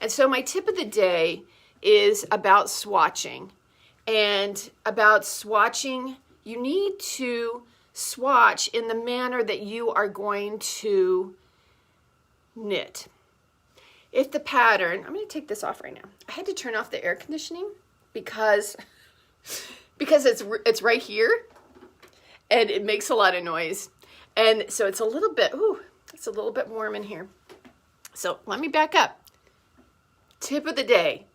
And so my tip of the day is about swatching. And about swatching, you need to swatch in the manner that you are going to knit. If the pattern, I'm going to take this off right now. I had to turn off the air conditioning because it's right here and it makes a lot of noise. And so it's a little bit warm in here. So let me back up. Tip of the day.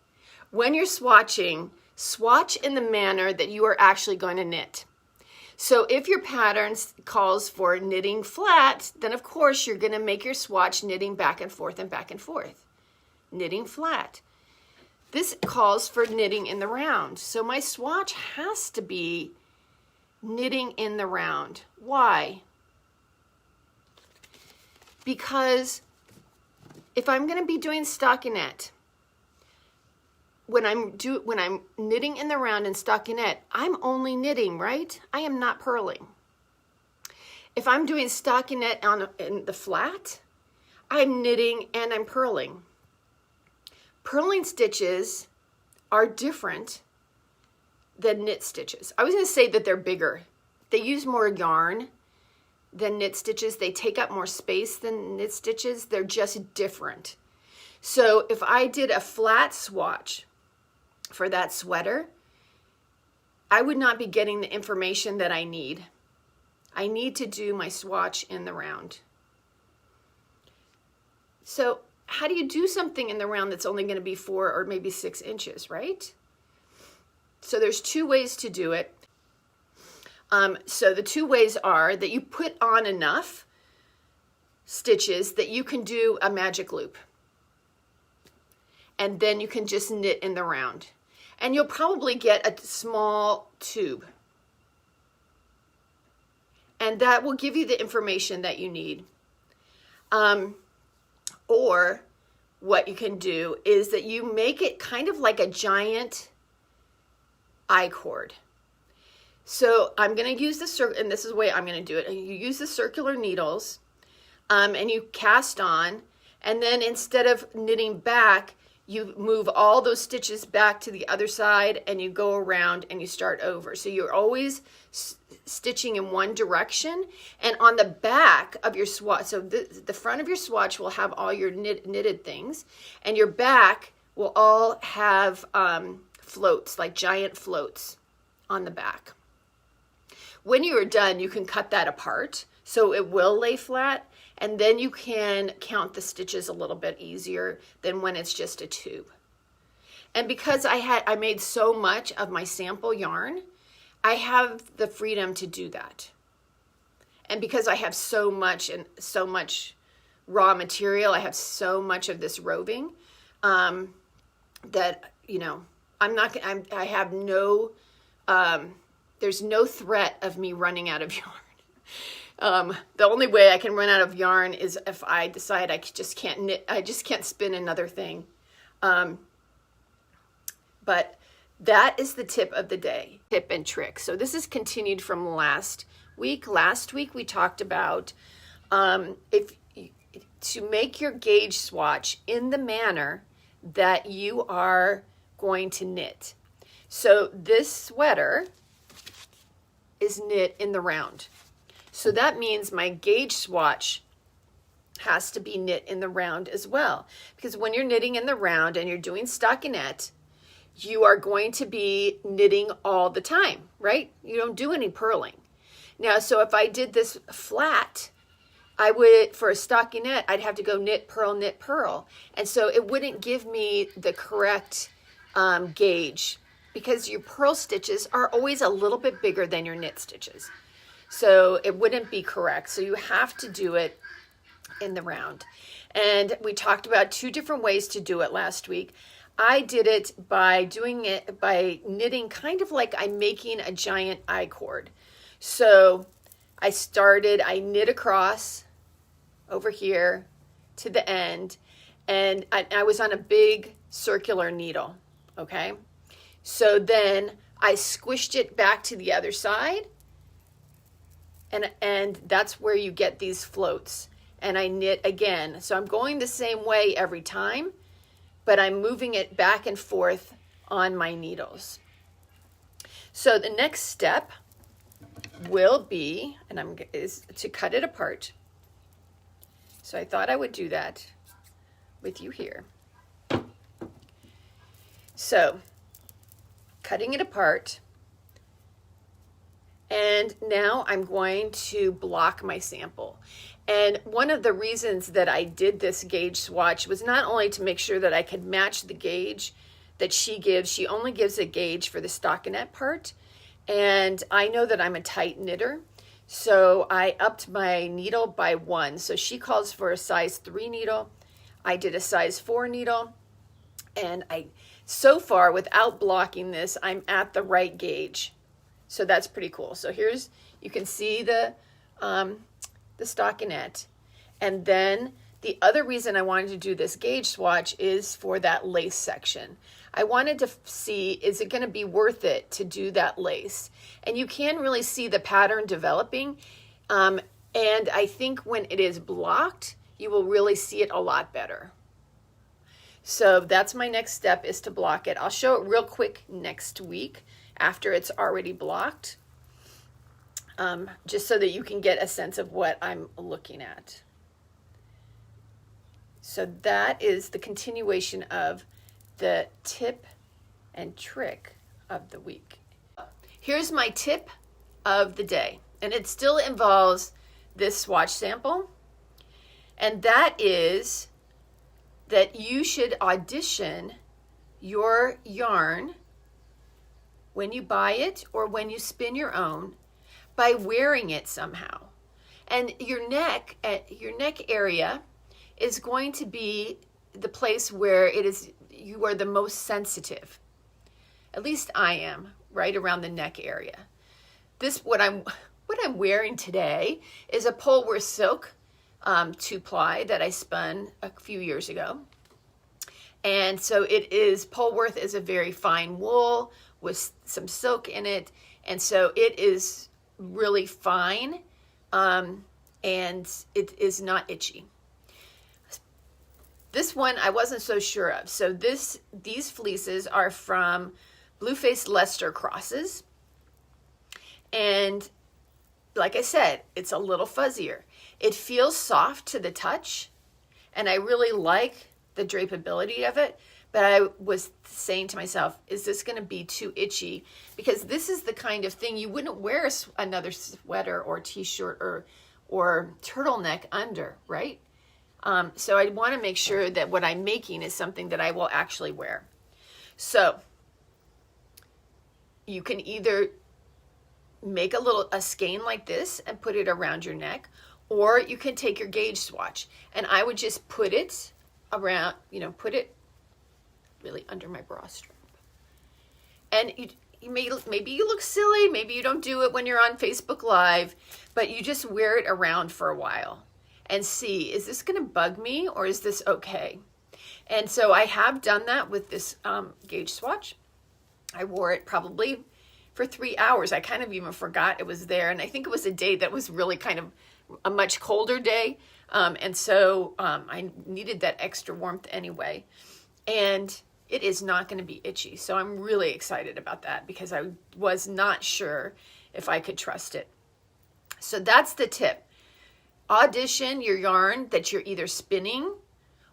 When you're swatching, swatch in the manner that you are actually going to knit. So if your pattern calls for knitting flat, then of course you're going to make your swatch knitting back and forth and back and forth. Knitting flat. This calls for knitting in the round. So my swatch has to be knitting in the round. Why? Because if I'm going to be doing stockinette, when I'm knitting in the round in stockinette, I'm only knitting, right? I am not purling. If I'm doing stockinette in the flat, I'm knitting and I'm purling. Purling stitches are different than knit stitches. I was going to say that they're bigger. They use more yarn than knit stitches. They take up more space than knit stitches. They're just different. So if I did a flat swatch for that sweater, I would not be getting the information that I need. I need to do my swatch in the round. So how do you do something in the round that's only going to be 4 or maybe 6 inches, right? So there's 2 ways to do it. So the 2 ways are that you put on enough stitches that you can do a magic loop. And then you can just knit in the round. And you'll probably get a small tube. And that will give you the information that you need. Or what you can do is that you make it kind of like a giant I-cord. So I'm going to use the circle, and this is the way I'm going to do it. You use the circular needles, and you cast on, and then instead of knitting back, you move all those stitches back to the other side, and you go around and you start over. So you're always stitching in one direction, and on the back of your swatch, so the front of your swatch will have all your knitted things, and your back will all have floats, like giant floats on the back. When you are done, you can cut that apart so it will lay flat, and then you can count the stitches a little bit easier than when it's just a tube. And because I made so much of my sample yarn, I have the freedom to do that. And because I have so much raw material, I have so much of this roving, that, you know, I have no, there's no threat of me running out of yarn. The only way I can run out of yarn is if I decide I just can't knit, I just can't spin another thing. But that is the tip of the day, tip and trick. So this is continued from last week. Last week we talked about to make your gauge swatch in the manner that you are going to knit. So this sweater is knit in the round. So that means my gauge swatch has to be knit in the round as well. Because when you're knitting in the round and you're doing stockinette, you are going to be knitting all the time, right? You don't do any purling. Now, so if I did this flat, I would, for a stockinette, I'd have to go knit, purl. And so it wouldn't give me the correct gauge, because your purl stitches are always a little bit bigger than your knit stitches. So it wouldn't be correct. So you have to do it in the round. And we talked about 2 different ways to do it last week. I did it by knitting kind of like I'm making a giant I-cord. So I knit across over here to the end, and I was on a big circular needle, okay? So then I squished it back to the other side, and that's where you get these floats. And I knit again. So I'm going the same way every time, but I'm moving it back and forth on my needles. So the next step will be, is to cut it apart. So I thought I would do that with you here. So cutting it apart, and now I'm going to block my sample. And one of the reasons that I did this gauge swatch was not only to make sure that I could match the gauge that she gives. She only gives a gauge for the stockinette part, and I know that I'm a tight knitter, so I upped my needle by 1. So she calls for a size 3 needle. I did a size 4 needle, and so far, without blocking this, I'm at the right gauge. So that's pretty cool. So you can see the stockinette. And then the other reason I wanted to do this gauge swatch is for that lace section. I wanted to see, is it going to be worth it to do that lace? And you can really see the pattern developing. And I think when it is blocked, you will really see it a lot better. So that's my next step, is to block it. I'll show it real quick next week after it's already blocked, just so that you can get a sense of what I'm looking at. So that is the continuation of the tip and trick of the week. Here's my tip of the day, and it still involves this swatch sample, and that is that you should audition your yarn when you buy it or when you spin your own by wearing it somehow. And your neck area is going to be the place where you are the most sensitive. At least I am, right around the neck area. What I'm wearing today is a Polworth silk 2-ply that I spun a few years ago. And so Polworth is a very fine wool with some silk in it. And so it is really fine, and it is not itchy. This one I wasn't so sure of. So these fleeces are from Blue-Faced Leicester crosses. And like I said, it's a little fuzzier. It feels soft to the touch, and I really like the drapeability of it. But I was saying to myself, is this going to be too itchy? Because this is the kind of thing you wouldn't wear another sweater or t-shirt or turtleneck under, right? So I want to make sure that what I'm making is something that I will actually wear. So you can either make a skein like this and put it around your neck, or you can take your gauge swatch, and I would just put it around, put it really under my bra strap. And maybe you look silly, maybe you don't do it when you're on Facebook Live, but you just wear it around for a while and see, is this going to bug me or is this okay? And so I have done that with this gauge swatch. I wore it probably for 3 hours. I kind of even forgot it was there. And I think it was a day that was really kind of a much colder day. And so I needed that extra warmth anyway. And it is not going to be itchy. So I'm really excited about that because I was not sure if I could trust it. So that's the tip. Audition your yarn that you're either spinning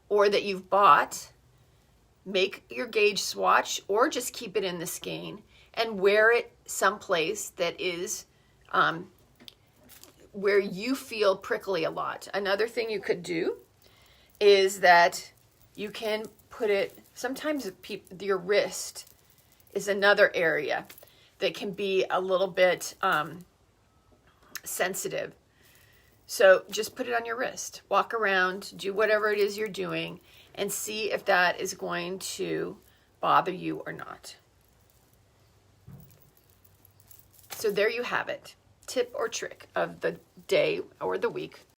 or that you've bought. Make your gauge swatch or just keep it in the skein and wear it someplace that is where you feel prickly a lot. Another thing you could do is that you can put it, sometimes your wrist is another area that can be a little bit sensitive. So just put it on your wrist, walk around, do whatever it is you're doing, and see if that is going to bother you or not. So there you have it. Tip or trick of the day or the week.